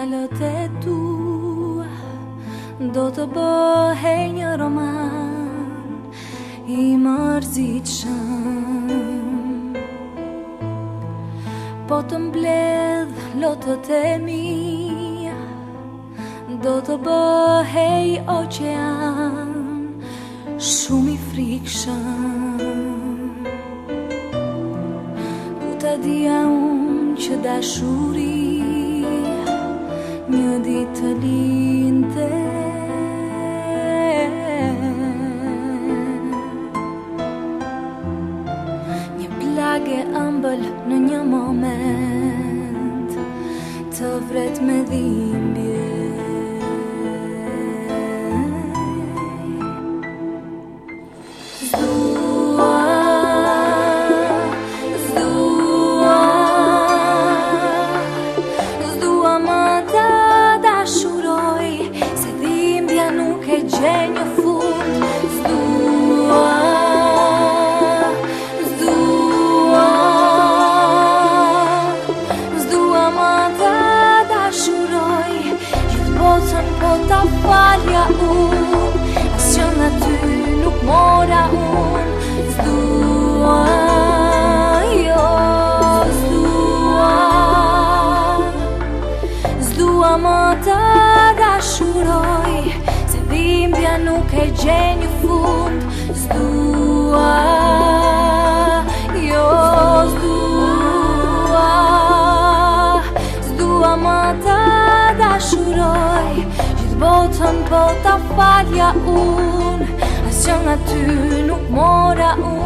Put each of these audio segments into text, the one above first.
fjalët e tua do të bëhej një roman i mërzitshëm. Po të mbledh lotët e mia do të bëhej oqean shumë i frikshëm. Ku ta dija unë që dashuria një ditë të lindte, një plagë ëmbël në një moment të vret me dhimbje. Gjenjë fund, zdua më të dashuroj, gjithë botën po ta falja unë, as që nga ty nuk mora unë. Zdua më të dashuroj, dhimbja nuk e gjen një fund. Zdua më të dashuroj, gjithë botën po ta falja unë, as që nga ty nuk mora unë.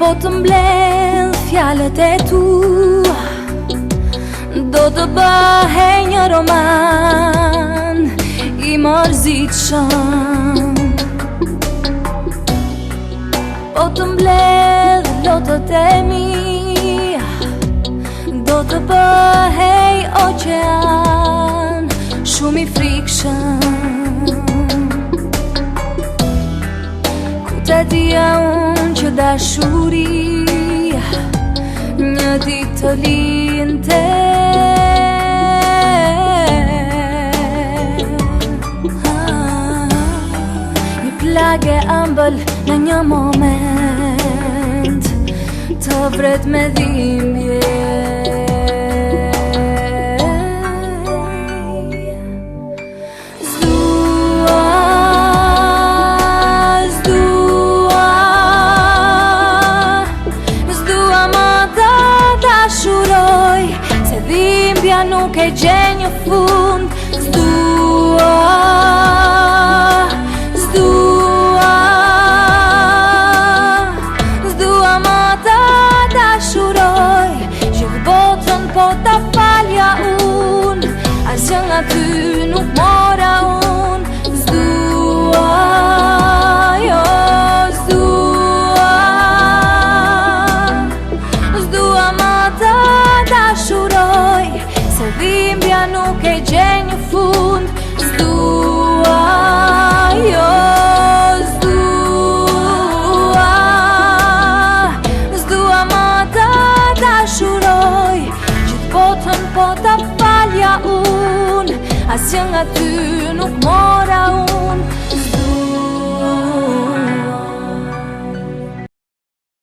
Po të mbledh fjalët e tua do të bëhej një roman i mërzitshëm. Po të mbledh lotët e mia do të bëhej oqean shumë i frikshëm. Ku ta dija unë që dashuria një ditë të lindte, një plagë ëmbël në një moment të vret me dhimbje. Nuk e gjen një fund. Zdua më të dashuroj, gjithë botën po ta falja unë, as që nga ty nuk mora unë. Zdua më të dashuroj, se dhimbja nuk e gjen një fund. Zdua më të dashuroj, gjithë botën po ta falja unë, as që nga ty nuk mora unë.